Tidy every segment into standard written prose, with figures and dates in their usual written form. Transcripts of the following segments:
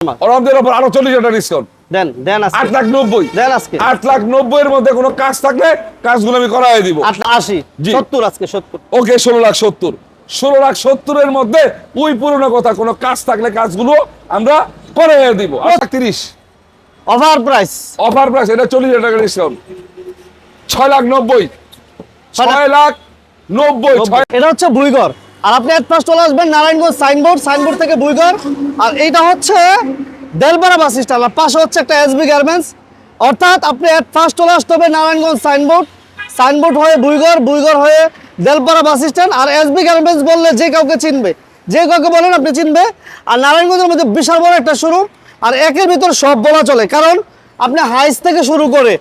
রমজানের উপর আরো 40,000 টাকা ডিসকাউন্ট দেন দেন আজকে 8,90,000 দেন আজকে 8,90,000 এর মধ্যে কোনো কাজ থাকলে কাজগুলো আমি করাই দিব। 80 70 আজকে 70 ওকে 16,70,000 এর মধ্যে ওই পুরনো কথা কোনো কাজ থাকলে কাজগুলো আমরা করাই দিব। 30 অফার প্রাইস এটা 40,000 টাকা ডিসকাউন্ট 6,90,000 6,90,000 এটা হচ্ছে বুইগর। আর আপনি এক পাশ চলে আসবেন নারায়ণগঞ্জ সাইনবোর্ড থেকে বুইগর। আর এইটা হচ্ছে দেলপাড়া বাস স্ট্যান্ড, আর পাশে হচ্ছে একটা এসবি গার্মেন্টস। অর্থাৎ আপনি এক পাশ চলে আসতে হবে নারায়ণগঞ্জ সাইনবোর্ড হয়ে বুইগর হয়ে দেলপাড়া বাস স্ট্যান্ড। আর এসবি গার্মেন্টস বললে যে কাউকে চিনবে, যে কাউকে বলেন আপনি চিনবে। আর নারায়ণগঞ্জের মধ্যে বিশাল বড় একটা শোরুম, আর একের ভিতর সব বলা চলে, কারণ আপনি হাইস থেকে শুরু করে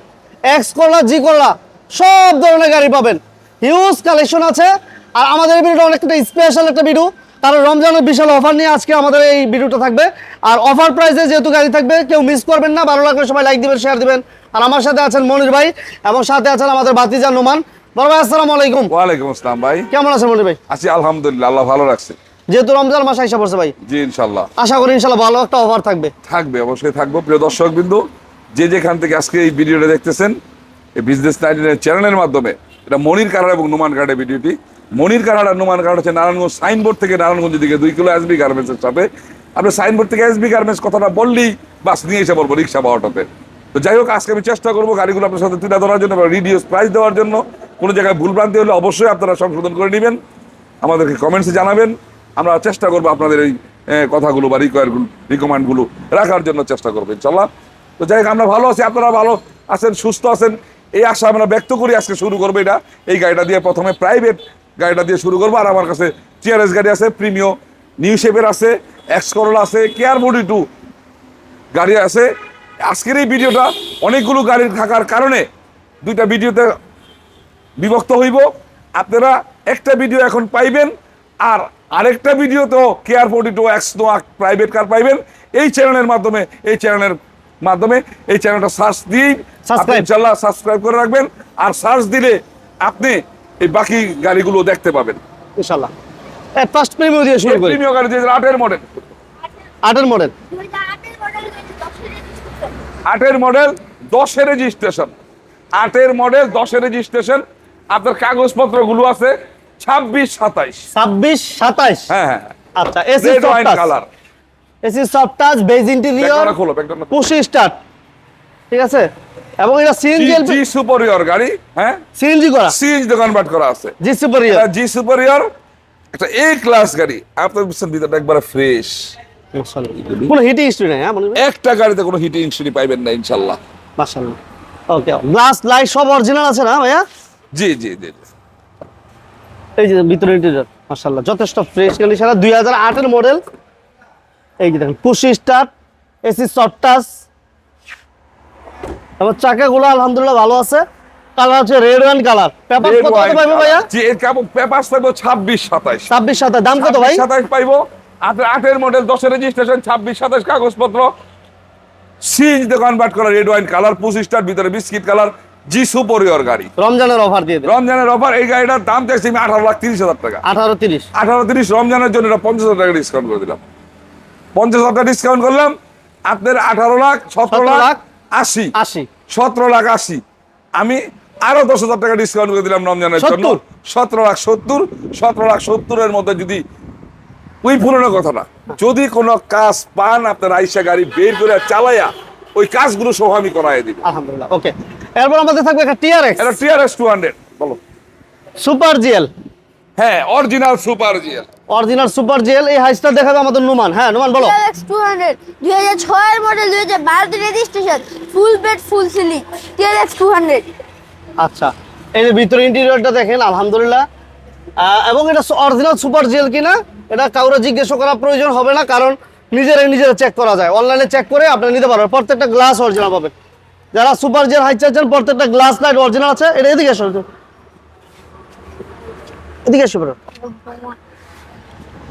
এক্স করলা জি করলা সব ধরনের গাড়ি পাবেন। হিউজ কালেকশন আছে। আর আমাদের এই ভিডিওটা অনেকটা স্পেশাল একটা ভিডিও, কারণ রমজানের বিশাল অফার নিয়ে আজকে আমাদের এই ভিডিওটা থাকবে। আর অফার প্রাইসে যেহেতু গাড়ি থাকবে, কেউ মিস করবেন না। ভালো লাগলে সবাই লাইক দিবেন, শেয়ার দিবেন। আর আমার সাথে আছেন মনির ভাই এবং সাথে আছেন আমাদের ভাতিজা নোমান। বড় ভাই আসসালামু আলাইকুম। ওয়ালাইকুম আসসালাম ভাই, কেমন আছেন মনির ভাই? আছি আলহামদুলিল্লাহ, আল্লাহ ভালো রাখছে। যেহেতু রমজান মাস আইসা পড়ছে ভাই, জি ইনশাআল্লাহ আশা করি ইনশাআল্লাহ ভালো একটা অফার থাকবে। অবশ্যই থাকবো। প্রিয় দর্শক বিন্দু, যে যেখান থেকে আজকে এই ভিডিওটা দেখতেছেন এই বিজনেস 99 চ্যানেলের মাধ্যমে, এটা মনির কারার এবং নুমান কার্ডের ভিডিওটি। মনির কারার আর নুমান কার্ড হচ্ছে নারায়ণগঞ্জ সাইনবোর্ড থেকে নারায়ণগঞ্জের দিকে 2 কিলো এসবি গার্মেন্টসের সাথে। আপনি সাইনবোর্ড থেকে এসবি গার্মেন্টস কথাটা বললেই বাস নিয়ে এসে পড়বো রিক্সা বা অটোতে। তো যাই হোক, আজকে আমি চেষ্টা করবো গাড়িগুলো আপনার সাথে তুলে ধরার জন্য, রিডিউস প্রাইস দেওয়ার জন্য। কোনো জায়গায় ভুলভ্রান্তি হলে অবশ্যই আপনারা সংশোধন করে নেবেন, আমাদেরকে কমেন্টসে জানাবেন। আমরা চেষ্টা করবো আপনাদের এই কথাগুলো বা রিকমেন্ডগুলো রাখার জন্য চেষ্টা করবো ইনশাল্লাহ। তো যাই হোক, আমরা ভালো আছি, আপনারা ভালো আছেন, সুস্থ আছেন, এই আশা আমরা ব্যক্ত করি। আজকে শুরু করবো এই গাড়িটা দিয়ে, প্রথমে প্রাইভেট গাড়িটা দিয়ে শুরু করবো। আর আমার কাছে টিআরএস গাড়ি আছে, প্রিমিও নিউ শেপের আছে, এক্স করোলা আছে, কেয়ার 42 গাড়ি আছে। আজকের এই ভিডিওটা অনেকগুলো গাড়ির থাকার কারণে 2টা ভিডিওতে বিভক্ত হইব। আপনারা একটা ভিডিও এখন পাইবেন, আর আরেকটা ভিডিও তো কেয়ার 42 এক্স নোয়া প্রাইভেট কার পাইবেন এই চ্যানেলের মাধ্যমে। এই চ্যানেলটা সার্চ দিয়েই ইনশাআল্লাহ সাবস্ক্রাইব করে রাখবেন। আর সার্চ দিলে আপনি এই বাকি গাড়িগুলো দেখতে পাবেন ইনশাআল্লাহ। এট ফার্স্ট প্রিমিয়াম দিয়ে শুরু করি। প্রিমিয়াম গাড়ি দিয়ে 8 এর মডেল 10 এর রেজিস্ট্রেশন 8 এর মডেল 10 এর রেজিস্ট্রেশন। আপনার কাগজপত্রগুলো আছে 26-27। হ্যাঁ। আচ্ছা, AC soft colour, AC soft touch, beige interior, push start, ঠিক আছে। এবং এটা সিএনজি সুপারিয়র গাড়ি, হ্যাঁ সিএনজি কনভার্ট করা আছে। জি সুপারিয়র একটা এ ক্লাস গাড়ি। আপনার বুঝছেন ভিতরটা একবারে ফ্রেশ, কোনো হিটিং হিস্ট্রি নাই। হ্যাঁ, একটা গাড়িতে কোনো হিটিং হিস্ট্রি পাইবেন না ইনশাআল্লাহ। মাশাআল্লাহ। ওকে, গ্লাস লাইট সব অরিজিনাল আছে না ভাইয়া? জি। এই যে ভিতরে ইন্টেরিয়র মাশাআল্লাহ যথেষ্ট ফ্রেশ কন্ডিশন। 2008 এর মডেল। এই যে দেখেন push start, AC soft touch, এবং চাকাগুলো আলহামদুলিল্লাহ ভালো আছে। কালার হচ্ছে রেড ওয়াইন কালার। পেপারস কত পাইবো ভাইয়া? জি, এর পেপারস পাইবো 26-27। 26-27 দাম কত ভাই? 27 পাইবো। আপনার 8 এর মডেল 10 এর রেজিস্ট্রেশন 26-27 কাগজপত্র, সিএনজি কনভার্ট করা, red wine colour, push start, ভিতরে বিস্কিট কালার, জি সুপারিয়র গাড়ি। রমজানের অফার দিয়ে দেন। রমজানের অফার। এই গাড়িটার দাম চাইছি আমি 18,30,000 টাকা। 18-30 রমজানের জন্য এটা 50,000 টাকা ডিসকাউন্ট করে দিলাম। 50,000 টাকা ডিসকাউন্ট করলাম। আপনার 18 লাখ 17 লাখ 80 17 লাখ 80। আমি আরো 10,000 টাকা ডিসকাউন্ট করে দিলাম রমজানের জন্য। 17 লাখ 70 এর মধ্যে যদি ওই পুরনো কথাটা, যদি কোনো কাজ পান আপনার আইসা গাড়ি বের করে চালাইয়া ওই কাজগুলো সহ আমি করাই দিব আলহামদুলিল্লাহ। ওকে, এরপর আমাদের থাকবে একটা টিআরএক্স। এটা টিআরএস 200 বলো। সুপার জিএল, হ্যাঁ অরিজিনাল সুপার জিএল। এই হাইসটা দেখাবে আমাদের নুমান। হ্যাঁ নুমান বলো। টিআরএক্স 200 2006 এর মডেল, 2012 এর রেজিস্ট্রেশন, ফুল বেড ফুল সিলিং, টিআরএক্স 200। আচ্ছা, এই যে ভিতরে ইন্টেরিয়রটা দেখেন আলহামদুলিল্লাহ। এবং এটা অরিজিনাল সুপার জিএল কিনা এটা কাউরে জিজ্ঞেস করার প্রয়োজন হবে না, কারণ নিজেরা চেক করা যায়। অনলাইনে চেক করে আপনি নিতে পারবেন। প্রত্যেকটা গ্লাস অরিজিনাল পাবেন। যারা সুপার জিএল হাইস চাচ্ছেন, প্রত্যেকটা গ্লাস লাইট অরিজিনাল আছে। এটা এদিকে আসো,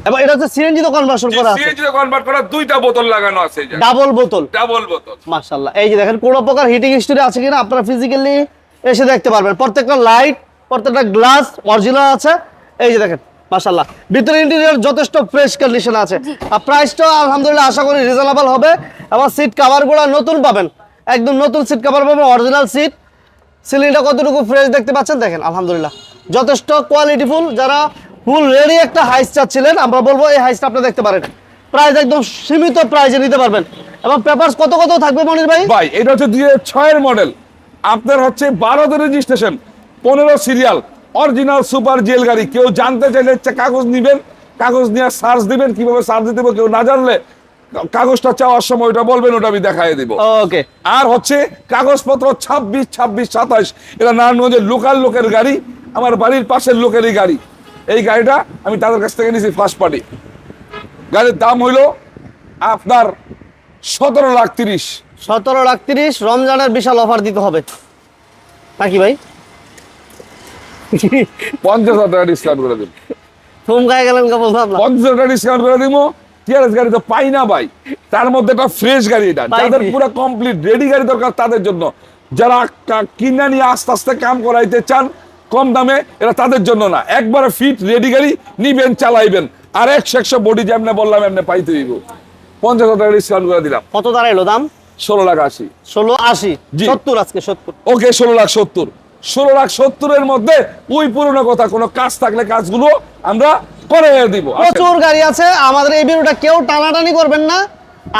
এবং এটা হচ্ছে সিএনজি তো কনভার্সন করা আছে। সিএনজি তো কনভার্ট করা, 2টা বোতল লাগানো আছে। ডাবল বোতল মাশাআল্লাহ। এই যে দেখেন কোনো প্রকার হিটিং হিস্টরি আছে কিনা আপনারা ফিজিক্যালি এসে দেখতে পারবেন। প্রত্যেকটা লাইট, প্রত্যেকটা গ্লাস অরিজিনাল আছে। এই যে দেখেন মাশাআল্লাহ, ভিতরে ইন্টেরিয়র যথেষ্ট ফ্রেশ কন্ডিশন আছে। আর প্রাইসটা আলহামদুলিল্লাহ আশা করি রিজনেবল হবে। এবং সিট কভারগুলো নতুন পাবেন, একদম নতুন সিট কভার পাবেন, অরিজিনাল সিট। সিলিংটা কতটুকু ফ্রেশ দেখতে পাচ্ছেন, দেখেন আলহামদুলিল্লাহ যথেষ্ট কোয়ালিটিফুল। যারা ফুল রেডি একটা হাইস চাচ্ছিলেন, আমরা বলবো এই হাইসটা আপনি দেখতে পারেন। প্রাইস একদম সীমিত প্রাইসে নিতে পারবেন। এবং পেপারস কত কত থাকবে মনির ভাই? ভাই এটা হচ্ছে 2006 এর মডেল, আপনার হচ্ছে 12 রেজিস্ট্রেশন, 15 সিরিয়াল, অরিজিনাল সুপার জেল গাড়ি। কেউ জানতে চাইলে কাগজ নিবেন, কাগজ নিয়ে সার্চ দিবেন, কিভাবে সার্চ দিতে হবে কেউ না জানলে কাগজটা চাওয়ার সময় ওটা বলবেন, ওটা আমি দেখাই দিব। ওকে। আর হচ্ছে কাগজপত্র 26, 26, 27, এটা নারায়ণগঞ্জের লোকাল লোকের গাড়ি, আমার বাড়ির পাশের লোকেরই গাড়ি। এই গাড়িটা আমি তাদের কাছ থেকে নিয়েছি ফার্স্ট পার্টি। গাড়ির দাম হইল আপনার 17,30,000। 17,30,000। রমজানের বিশাল অফার দিতে হবে নাকি ভাই? 50,000 টাকা ডিসকাউন্ট করে দিব। থমকায় গেলেন কা বলতাম না। 50,000 টাকা ডিসকাউন্ট করে দিব। টিআরএস গাড়ি তো পাই না ভাই, তার মধ্যে একটা ফ্রেশ গাড়ি। এটা যাদের পুরো কমপ্লিট রেডি গাড়ি দরকার তাদের জন্য, যারা কিনা নিয়ে আস্তে আস্তে কাম করাইতে চান কম দামে, এটা তাদের জন্য না। একবারে ফিট রেডি গাড়ি নিবেন, চালাইবেন, আর 100 বডি যেমন বললাম এমনি পাইতে দিব। 50,000 টাকা ডিসকাউন্ট করে দিলাম। কত দাঁড়াইলো দাম? 16,80,000। 16,80। জি। 70 আজকে 70। ওকে 16,70,000। 16,70,000 এর মধ্যে ওই পুরনো কথা, কোনো কাজ থাকলে কাজগুলো আমরা করে দিব। প্রচুর গাড়ি আছে। আমাদের এই ভিডিওটা কেউ টানাটানি করবেন না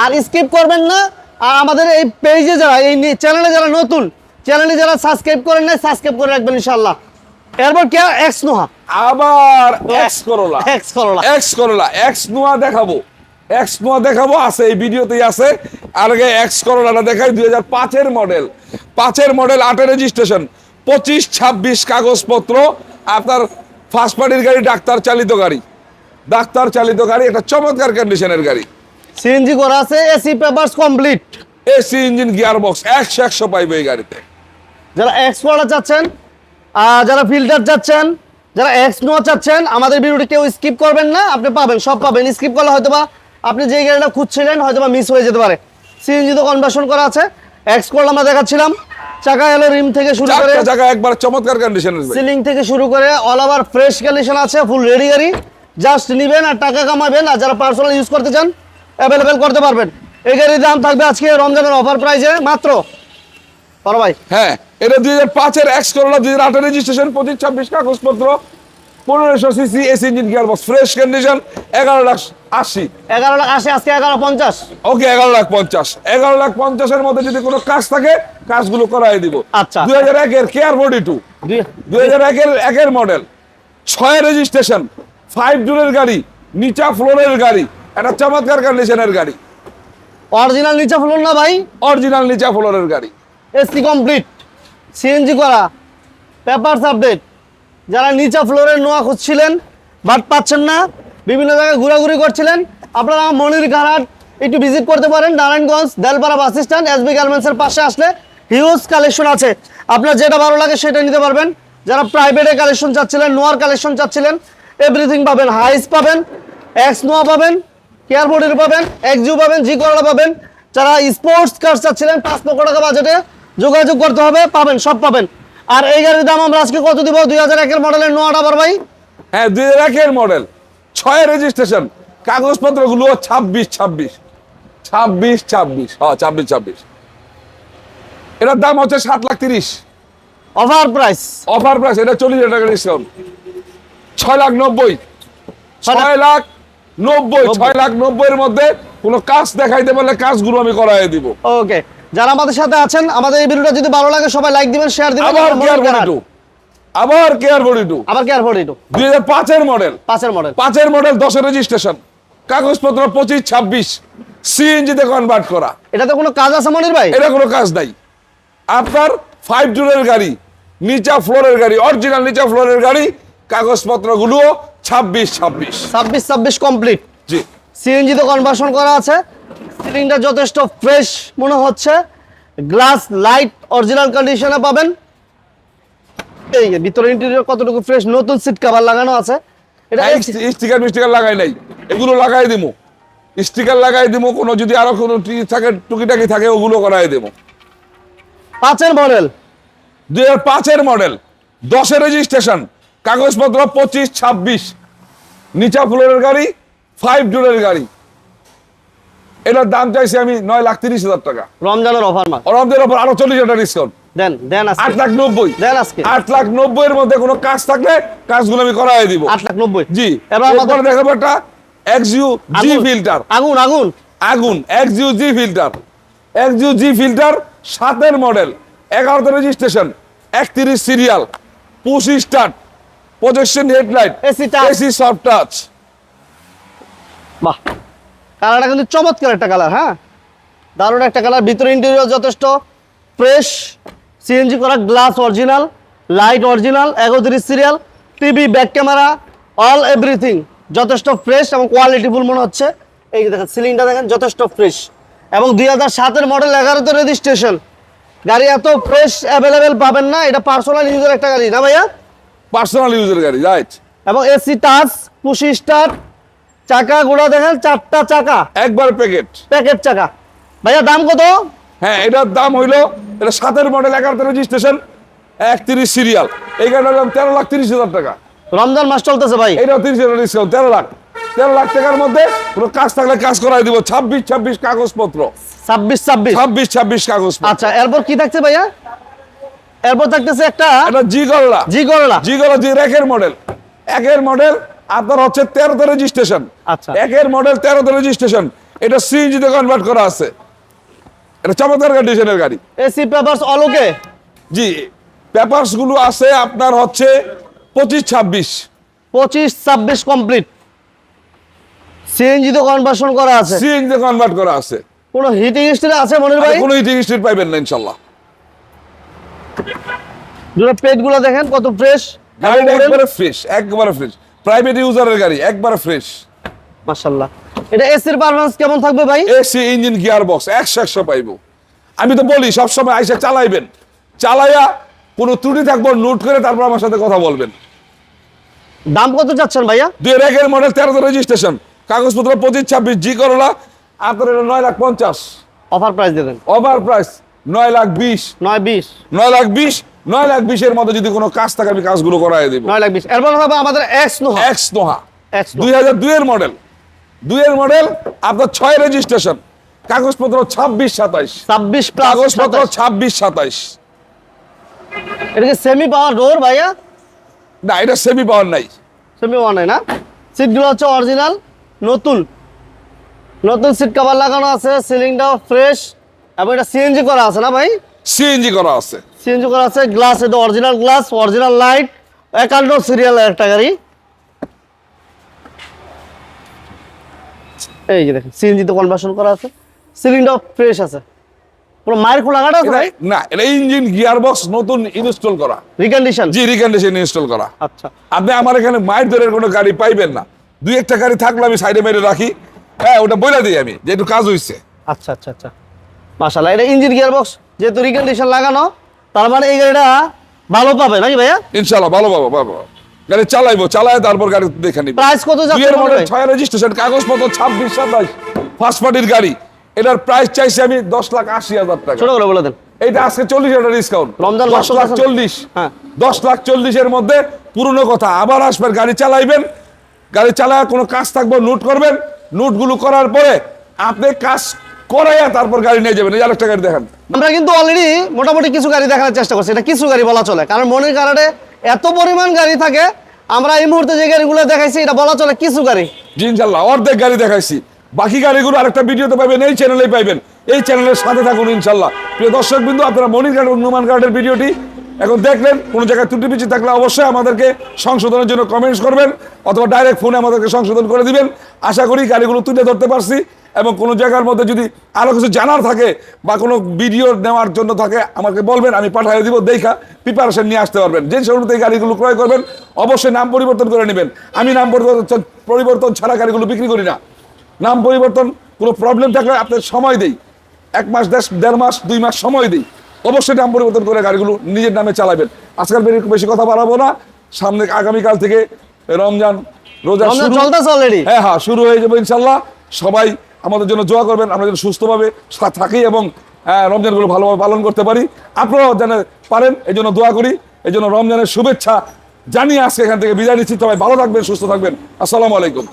আর স্কিপ করবেন না। আর আমাদের এই পেজে যারা, এই চ্যানেলে যারা নতুন, চ্যানেলে যারা সাবস্ক্রাইব করেন না, সাবস্ক্রাইব করে রাখবেন ইনশাআল্লাহ। এরপর কে? এক্স নোহা। আবার X Corolla, X Corolla, X Corolla, x নোয়া দেখাবো, এক্স নোয়া দেখাবো, আছে এই ভিডিওতেই আছে। আর আগে এক্স করোলাটা দেখাই। 2005 এর মডেল, 5 এর মডেল, 8 এর রেজিস্ট্রেশন, 25, 26 কাগজপত্র। আপনার ফার্স্ট পার্টির গাড়ি, ডাক্তার চালিত গাড়ি, ডাক্তার চালিত গাড়ি। এটা চমৎকার কন্ডিশনের গাড়ি। সিএনজি করা আছে, AC papers complete, AC engine, gear box 100 পাইবে এই গাড়িতে। যারা এক্স করোলা চাচ্ছেন, যারা ফিল্টার চাচ্ছেন, যারা এক্স নোয়া চাচ্ছেন, আমাদের ভিডিওটি কেউ স্কিপ করবেন না। আপনি পাবেন, সব পাবেন। স্কিপ করলে হয়তোবা আপনি যে গাড়িটা খুঁজছিলেন হয়তোবা মিস হয়ে যেতে পারে। সিএনজি তো কনভার্সন করা আছে। এক্স করোলা আমরা দেখাচ্ছিলাম, চাকা এলো রিম থেকে শুরু করে, চারটা চাকা একবার চমৎকার কন্ডিশনের। সিলিং থেকে শুরু করে অল ওভার ফ্রেশ কন্ডিশন আছে, ফুল রেডি গাড়ি। জাস্ট নিবেন আর টাকা কামাবেন। আর যারা পার্সোনাল ইউজ করতে চান অ্যাভেলেবেল করতে পারবেন। এই গাড়ির দাম থাকবে আজকে রমজানের অফার প্রাইজে মাত্র, বড় ভাই, হ্যাঁ, এটা 2005 এর এক্স করোলা, 2008 এর রেজিস্ট্রেশন, 25, 26 কাগজপত্র, 1500 CC, AC engine, gear box, fresh condition, 11,80,000। 11,80,000 আজকে 11,50,000। ওকে 11,50,000। 11,50,000 এর মধ্যে যদি কোনো কাজ থাকে কাজগুলো করাই দিব। আচ্ছা। 2001 এর কেয়ার 42, 2001 এর 1 এর মডেল, 6 এর রেজিস্ট্রেশন, 5 ডোরের গাড়ি, নিচা ফ্লোরের গাড়ি, একটা চমৎকার কন্ডিশনের গাড়ি। অরিজিনাল নিচা ফ্লোর না ভাই? অরিজিনাল নিচা ফ্লোরের গাড়ি, এসি কমপ্লিট, সিএনজি করা, পেপারস আপডেট। যারা নিচা ফ্লোরের নোয়া খুঁজছিলেন বাট পাচ্ছেন না, বিভিন্ন জায়গায় ঘোরাঘুরি করছিলেন, আপনারা মনির ঘাট একটু ভিজিট করতে পারেন। Narayanganj Delpara bus stand, SB গার্মেন্টসের পাশে আসলে হিউজ কালেকশন আছে। আপনার যেটা ভালো লাগে সেটা নিতে পারবেন। যারা প্রাইভেটে কালেকশন চাচ্ছিলেন, নোয়ার কালেকশন চাচ্ছিলেন, এভরিথিং পাবেন। হাইস পাবেন, এক্স নোয়া পাবেন, কেয়ার বডির পাবেন, এক্সইউ পাবেন, জি করোলা পাবেন। যারা স্পোর্টস কার চাচ্ছিলেন 5 লক্ষ টাকা বাজেটে যোগাযোগ করতে হবে, পাবেন, সব পাবেন। আর এই গাড়ির দাম আমরা আজকে কত দিব? 2001 এর মডেলের নোয়াটা আবার ভাই। হ্যাঁ 2001 এর মডেল, 6 এর রেজিস্ট্রেশন, কাগজপত্রগুলো 26, হ্যাঁ 26। এটার দাম হচ্ছে 7,30,000। অফার প্রাইস, অফার প্রাইস, এটা 40,000 টাকা ডিসকাউন্ট, 6,90,000। 6,90,000 এর মধ্যে কোনো কাজ দেখাইতে পারলে কাজগুলো আমি করাই দিব। ওকে। যারা আমাদের সাথে আছেন, আমাদের এই ভিডিওটা যদি ভালো লাগে সবাই লাইক দিবেন, শেয়ার দিবেন। আবার কেয়ার 42, আবার কেয়ার 42, আবার কেয়ার 42, 2005 এর মডেল, 5 এর মডেল, 5 এর মডেল, 10 এর রেজিস্ট্রেশন, কাগজপত্র 25, 26, সিএনজি তে কনভার্ট করা। এটাতে কোনো কাজ আছে মনির ভাই? এটা কোনো কাজ নাই। আপনার 5 ডোরের গাড়ি, নিচা ফ্লোরের গাড়ি, অরিজিনাল নিচা ফ্লোরের গাড়ি, কাগজপত্রগুলো 26 কমপ্লিট। জি। সিএনজি তে কনভার্সন করা আছে। সিলিংটা যথেষ্ট ফ্রেশ মনে হচ্ছে। গ্লাস লাইট অরিজিনাল কন্ডিশনে পাবেন। এই ভিতরে ইন্টেরিয়র কতটুকু ফ্রেশ, নতুন সিট কভার লাগানো আছে। এটা স্টিকার লাগাই নাই, এগুলো লাগাই দিমু। স্টিকার লাগাই দিমু, কোনো যদি আরো কোনো থাকে টুকিটাকি থাকে ওগুলো করাই দেবো। 5 এর মডেল, 2005 এর মডেল, 10 এর রেজিস্ট্রেশন, কাগজপত্র 25, 26, নিচা ফ্লোরের গাড়ি, 5 ডোরের গাড়ি। এটার দাম চাইছি আমি 9,30,000 টাকা। রমজানের অফার মাল, ওরাদের উপর আরো 40,000 ডিসকাউন্ট। দেন দেন আজকে 8,90,000। দেন আজকে 8,90,000 এর মধ্যে কোনো কাজ থাকলে কাজগুলো আমি করাই দিব। 8,90,000। জি, এবার আমাদের এরপর দেখাবো একটা XU G ফিল্টার। আগুন আগুন আগুন XU G filter. XU G filter 7 model, 11তে registration, 31 serial, push start, projection headlight, AC touch। AC soft touch. বাহ, কালারটা কিন্তু চমৎকার একটা কালার। হ্যাঁ, দারুণ একটা কালার। ভিতরে ইন্টেরিয়র যথেষ্ট ফ্রেশ, সিএনজি করা, glass original, light original, 31 serial, TV, back camera, all everything যথেষ্ট ফ্রেশ এবং কোয়ালিটিফুল মনে হচ্ছে। এই যে দেখেন সিলিংটা দেখেন যথেষ্ট ফ্রেশ এবং 2007-এর মডেল, 11তে রেজিস্ট্রেশন। গাড়ি এত ফ্রেশ অ্যাভেলেবেল পাবেন না, এটা পার্সোনাল ইউজের একটা গাড়ি না ভাইয়া? পার্সোনাল ইউজের গাড়ি, রাইট। এবং এসি টাচ, পুশ স্টার্ট, চাকা গুলো দেখেন 4টা চাকা, একবার প্যাকেট। প্যাকেট চাকা। ভাইয়া দাম কত? হ্যাঁ, এটার দাম হইলো, এটা 7 মডেল, 11তে রেজিস্ট্রেশন, 31 সিরিয়াল। এই গাড়িটার দাম 13,30,000 টাকা। রমজান মাস চলতেছে ভাই, এইটাও 30,000 ডিসকাউন্ট, 13 লাখ টাকার মধ্যে কোনো কাজ থাকলে কাজ করাই দিব। 26 কাগজপত্র, 26 কাগজপত্র। আচ্ছা, এরপর কি থাকছে ভাইয়া? এরপর থাকতেছে একটা এটা জি করলা, জি করলা। জি একের মডেল, আপনার হচ্ছে 13তে রেজিস্ট্রেশন। আচ্ছা, একের মডেল, 13তে রেজিস্ট্রেশন। এটা সিএনজি তে কনভার্ট করা আছে। এটা চমৎকার কন্ডিশনের গাড়ি। AC papers all okay? জি, পেপারস গুলো আছে আপনার হচ্ছে 25-26 25-26 কমপ্লিট। সিএনজি তে কনভার্সন করা আছে, সিএনজি তে কনভার্ট করা আছে। কোনো হিটিং স্টিল আছে মনির ভাই? কোনো হিটিং স্ট্রিট পাইবেন না ইনশাআল্লাহ। দুটো পেট গুলো দেখেন কত ফ্রেশ, গাড়িটা একবারে ফ্রেশ, প্রাইভেট ইউজারের গাড়ি, একবারে ফ্রেশ। মাশাআল্লাহ। এটা এসির পারফরম্যান্স কেমন থাকবে ভাই? এসি ইঞ্জিন গিয়ার বক্স 100 পাইবো। আমি তো বলি সবসময় আইসা চালাইবেন, চালাইয়া কোনো ত্রুটি থাকবো নোট করে তারপর আমার সাথে কথা বলবেন। দাম কত চাচ্ছেন ভাইয়া? 2001 মডেল, 13তে রেজিস্ট্রেশন, কাগজপত্র 25-26, জি করলা। আপনার এটা 9,50,000। অফার প্রাইস দেবেন? Over price 9,20,000। 9-20 9,20,000 এর মধ্যে যদি কোনো কাজ থাকে আমি কাজগুলো করাই দেব। 9,20,000। এরপর হবে আমাদের x Noha. X Noha, x 2002 এর মডেল, 2 মডেল, আপনার 6 রেজিস্ট্রেশন, কাগজপত্র 26-27, 26 প্লাস কাগজপত্র 26-27। এটা কি সেমি পাওয়ার ডোর ভাইয়া? না, এটা সেমি পাওয়ার নাই। সেমি পাওয়ার নাই না? সিটগুলো হচ্ছে অরিজিনাল, নতুন নতুন সিট কভার লাগানো আছে, সিলিংটাও ফ্রেশ এবং এটা সিএনজি করা আছে না ভাই? সিএনজি করা আছে। সিএনজি করা আছে, গ্লাস এটা অরিজিনাল গ্লাস, অরিজিনাল লাইট, 51 সিরিয়ালের একটা গাড়ি। এই যে দেখেন সিএনজি তে কনভার্সন করা আছে, সিলিংটাও ফ্রেশ আছে, পুরো মায়ের খোলা গাড়ি আছে ভাই? না, এটা ইঞ্জিন গিয়ার বক্স নতুন ইনস্টল করা, রিকন্ডিশন? জি রিকন্ডিশন ইনস্টল করা। আচ্ছা, আপনি আমার এখানে মায়ের দরের কোনো গাড়ি পাইবেন না। 2-1টা গাড়ি থাকলে আমি সাইডে মেরে রাখি, হ্যাঁ ওটা বলে দিই আমি যে একটু কাজ হইছে। আচ্ছা আচ্ছা আচ্ছা, মাশাআল্লাহ। এটা ইঞ্জিন গিয়ার বক্স যেহেতু রিকন্ডিশন লাগানো, তার মানে এই গাড়িটা ভালো পাবে নাকি ভাইয়া? ইনশাআল্লাহ ভালো বাবা। গাড়ি চালায় তারপর গাড়ি দেখে নিব। প্রাইস কত যাচ্ছে? 2 মডেল, 6 রেজিস্ট্রেশন, কাগজপত্র 26-27, ফার্স্ট পার্টির গাড়ি। এটার প্রাইস চাইছি আমি 10,80,000 টাকা। ছোট করে বলে দেন। এইটা আজকে 40,000 ডিসকাউন্ট, রমজান মাস 10,40,000। হ্যাঁ, 10,40,000 এর মধ্যে পুরনো কথা আবার আসবেন, গাড়ি চালাইবেন, গাড়ি চালায় কোনো কাজ থাকবে নোট করবেন, নোটগুলো করার পরে আপনি কাজ করাইয়া তারপর গাড়ি নিয়ে যাবেন। এই আরেকটা গাড়ি দেখেন। আমরা কিন্তু অলরেডি মোটামুটি কিছু গাড়ি দেখার চেষ্টা করছি, এটা কিছু গাড়ি বলা চলে, কারণ মনির কারণে এত পরিমাণ গাড়ি থাকে। আমরা এই মুহূর্তে যে গাড়িগুলো দেখাইছি এটা বলা চলে কিছু গাড়ি। জি ইনশাল্লাহ, অর্ধেক গাড়ি দেখাইছি, বাকি গাড়িগুলো আরেকটা ভিডিওতে পাবেন, এই চ্যানেলেই পাইবেন। এই চ্যানেলের সাথে থাকুন ইনশাল্লাহ। প্রিয় দর্শক বিন্দু, আপনারা মনির গার্ড এবং নুমান গার্ডের ভিডিওটি এখন দেখলেন। কোনো জায়গায় ত্রুটি বিচি থাকলে অবশ্যই আমাদেরকে সংশোধনের জন্য কমেন্টস করবেন অথবা ডাইরেক্ট ফোনে আমাদেরকে সংশোধন করে দিবেন। আশা করি গাড়িগুলো তুলে ধরতে পারছি এবং কোনো জায়গার মধ্যে যদি আরও কিছু জানার থাকে বা কোনো ভিডিও নেওয়ার জন্য থাকে আমাকে বলবেন, আমি পাঠিয়ে দিব, দেখা প্রিপারেশন নিয়ে আসতে পারবেন। যে শুরুতে এই গাড়িগুলো ক্রয় করবেন অবশ্যই নাম পরিবর্তন করে নেবেন। আমি নাম পরিবর্তন ছাড়া গাড়িগুলো বিক্রি করি না। নাম পরিবর্তন কোনো প্রবলেম থাকলে আপনার সময় দেই, 1 মাস, 1.5 মাস, 2 মাস সময় দিই। অবশ্যই নাম পরিবর্তন করে গাড়িগুলো নিজের নামে চালাবেন। আজকাল বেশি কথা বাড়াবো না, সামনে আগামীকাল থেকে রমজান রোজা চলতেছে অলরেডি। হ্যাঁ শুরু হয়ে যাবে ইনশাল্লাহ। সবাই আমাদের জন্য দোয়া করবেন, আমরা যেন সুস্থভাবে থাকি এবং রমজানগুলো ভালোভাবে পালন করতে পারি। আপনারাও যেন পারেন এই জন্য দোয়া করি। এই জন্য রমজানের শুভেচ্ছা জানিয়ে আজকে এখান থেকে বিদায় নিচ্ছি। সবাই ভালো থাকবেন, সুস্থ থাকবেন। আসসালামু আলাইকুম।